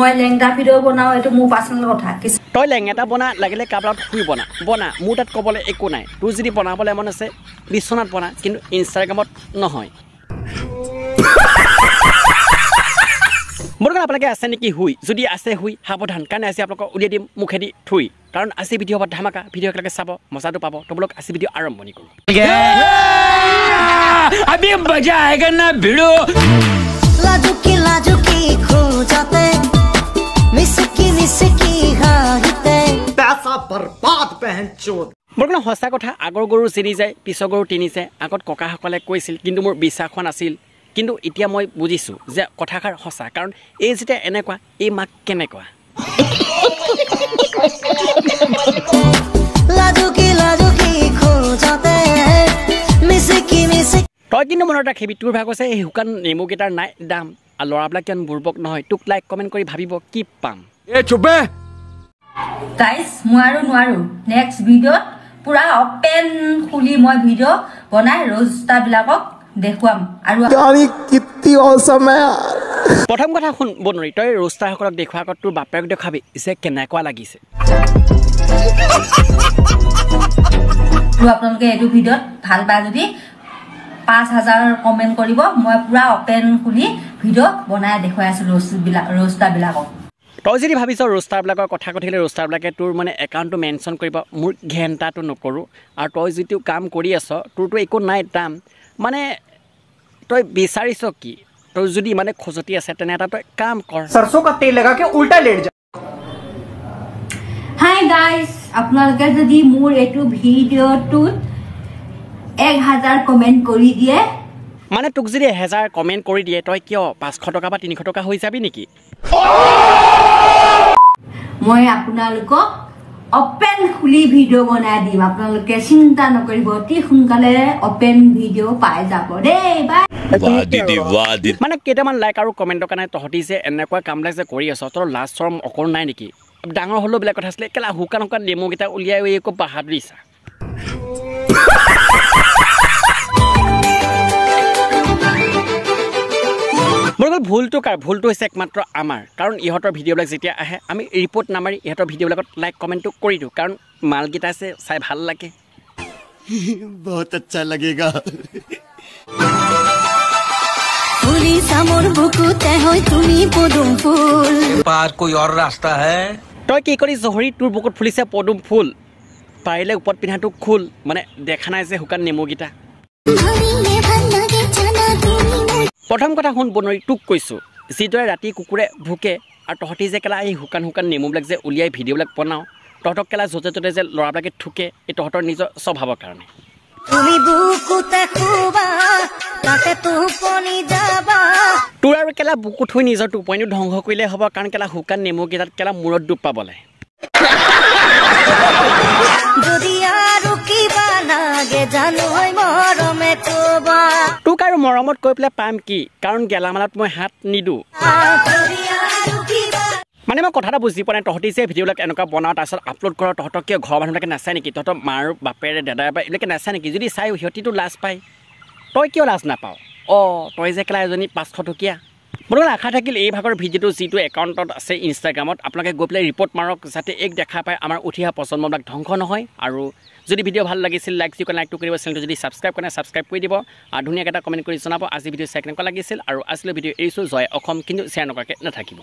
মই লেংগা ভিডিও বনাও এটো মোৰ পাৰ্সোনাল কথা তই লেংগা বনা লাগিলে কাবলাত শুই বনা বনা মোৰ তাত ক'বলৈ একো নাই তোৰ যদি বনাবলৈ মন আছে বিশ্বনাথ বনা কিন্তু ইনষ্টাগ্ৰামত নহয় মোৰ কাৰণে আপোনালোকে আছে নেকি হুই যদি আছে হুই সাৱধান কাৰণ আজি আপোনালোকক উলিয়াই দিম মুখেদি থুই কাৰণ আজি ভিডিঅ' বা ধামাকা ভিডিঅ' একেলগে চাব মজাটো পাব তোমলোক আজি ভিডিঅ' আৰম্ভণি কৰোঁ अभी मजा आएगा ना भिड़ो लाजुकी खो जाते मिसकी हारते पैसा बर्बाद बहन चोद মোৰ কাৰণে সঁচা কথা আগৰ গৰু চিনি যায় পিছৰ গৰু তিনি যায় আগত ককাসকলে কৈছিল কিন্তু মোৰ বিশ্বাস হোৱা নাছিল কিন্তু এতিয়া মই বুজিছোঁ যে কথাষাৰ সঁচা কাৰণ এই যেতিয়া এনেকুৱা এই মাক কেনেকুৱা লাজুকি খো যাতে মিসকি তই কিন্তু মনত ৰাখিবি তোৰ ভাগ আছে এই শুকান নেমুকেইটাৰ নাই দাম আৰু ল'ৰাবিলাক কিমান বুৰ্বক নহয় তোক লাইক কমেণ্ট কৰি ভাবিব কি পাম গাইস মই আৰু নোৱাৰো নেক্সট ভিডিঅ'ত পুৰা ওপেন খুলি মই ভিডিঅ' বনাই ৰস্তা বিলাকক দেখুৱাম আৰু गाड़ी कितनी औसम है প্ৰথম কথা শুন বনৰি তই ৰস্তাসকলক দেখুৱা আগত তোৰ বাপেক দেখাবি যে কেনেকুৱা লাগিছে আৰু আপোনালোকে এইটো ভিডিঅ'ত ভাল পায় যদি 5000 কমেন্ট কৰিব মই পুৰা ওপেন খুলি ভিডিঅ' বনাই দেখুৱাই আছো ৰস্তা বিলাকক তই যদি ভাবিছ ৰোষ্টাৰবিলাকৰ কথা কৈছিলে ৰোষ্টাৰবিলাকে তোৰ মানে একাউণ্টটো মেনশ্যন কৰিব মোৰ ঘেণ্টাটো নকৰোঁ আৰু তই যিটো কাম কৰি আছ তোৰতো একো নাই দাম মানে তই বিচাৰিছ কি তই যদি মানে খজতি আছে তেনে এটা তই কাম কৰ सरसों का तेल लगा के उल्टा लेट जा হাই গাইস আপোনালোকে যদি মোৰ এইটো ভিডিঅ'টোত 1000 কমেন্ট কৰি দিয়ে মানে তোক যদি 1000 কমেণ্ট কৰি দিয়ে তই কিয় 500 টকা বা 300 টকা হৈ যাবি নেকি মই আপোনালোকক ওপেন খুলি ভিডিঅ' বনাই দিম আপোনালোকে চিন্তা নকৰিব অতি সোনকালে ওপেন ভিডিঅ' পাই যাব দেই বাই মানে কেইটামান লাইক আৰু কমেণ্টৰ কাৰণে তহঁতি যে এনেকুৱা কামবিলাক যে কৰি আছ তোৰ লাজ চৰম অকণ নাই নেকি ডাঙৰ হ'লেও বেলেগ কথা আছিলে কেলা শুকান নেমুকেইটা উলিয়াই একো বাহাদুৰি চা মোৰ ভুলটো কাৰ ভুলটো হৈছে একমাত্ৰ আমাৰ কাৰণ ইহঁতৰ ভিডিঅ'বিলাক যেতিয়া আহে আমি ৰিপৰ্ট নামাৰি ইহঁতৰ ভিডিঅ'বিলাকত লাইক কমেণ্টটো কৰি দিওঁ কাৰণ মালকেইটা আছে চাই ভাল লাগে বহুত আচ্ছা লাগেগা फूली सामोर बुकुते होय तुमी पदुम फूल पास कोई और रास्ता है তই কি কৰি জহৰি তোৰ বুকুত ফুলিছে পদুম ফুল পাৰিলে ওপৰত পিন্ধাটো খোল মানে দেখা নাই যে শুকান নেমুকেইটা প্ৰথম কথা শুন বনৰি তোক কৈছোঁ যিদৰে ৰাতি কুকুৰে ভুকে আৰু তহঁতি যে কেলা এই শুকান নেমুবিলাক যে উলিয়াই ভিডিঅ'বিলাক বনাওঁ তহঁতক কেলা য'তে ত'তে যে ল'ৰাবিলাকে ঠুকে এই তহঁতৰ নিজৰ স্বভাৱৰ কাৰণে তুমি বুকুতে খুবা তাতে টোপনি যাবা তোৰ আৰু কেলা বুকুত থৈ নিজৰ টোপনিও ধ্বংস কৰিলে হ'ব কাৰণ কেলা শুকান নেমুকেইটাত কেলা মূৰত ডুব পাবলৈ যদি আৰু কিবা লাগে জানো মৰমে তোবা তোক আৰু মৰমত কৈ পেলাই পাম কি কাৰণ গেলামালত মই হাত নিদিওঁ মানে মই কথা এটা বুজি পোৱা নাই তহঁতি যে ভিডিঅ'বিলাক এনেকুৱা বনাওঁ তাৰপিছত আপলোড কৰ তহঁতক কিয় ঘৰৰ মানুহবিলাকে নাচায় নেকি তহঁতৰ মাৰ বাপেৰে দাদাই বা এইবিলাকে নাচায় নেকি যদি চাই সিহঁতিতো লাজ পায় তই কিয় লাজ নাপাওঁ তই যে কেলা এজনী 500 টকীয়া মোৰ আশা থাকিল এই ভাগৰ ভিডিঅ'টো যিটো একাউণ্টত আছে ইনষ্টাগ্ৰামত আপোনালোকে গৈ পেলাই ৰিপৰ্ট মাৰক যাতে এক দেখা পায় আমাৰ উঠি অহা প্ৰজন্মবিলাক ধ্বংস নহয় আৰু যদি ভিডিঅ' ভাল লাগিছিল লাইকটো কৰিব চেনেলটো যদি ছাবস্ক্ৰাইব কৰে ছাবস্ক্ৰাইব কৰি দিব আৰু ধুনীয়াকৈ এটা কমেণ্ট কৰি জনাব আজি ভিডিঅ' চাই কেনেকুৱা লাগিছিল আৰু আজিলৈ ভিডিঅ' এৰিছোঁ জয় অসম কিন্তু শ্বেয়াৰ নকৰাকৈ নাথাকিব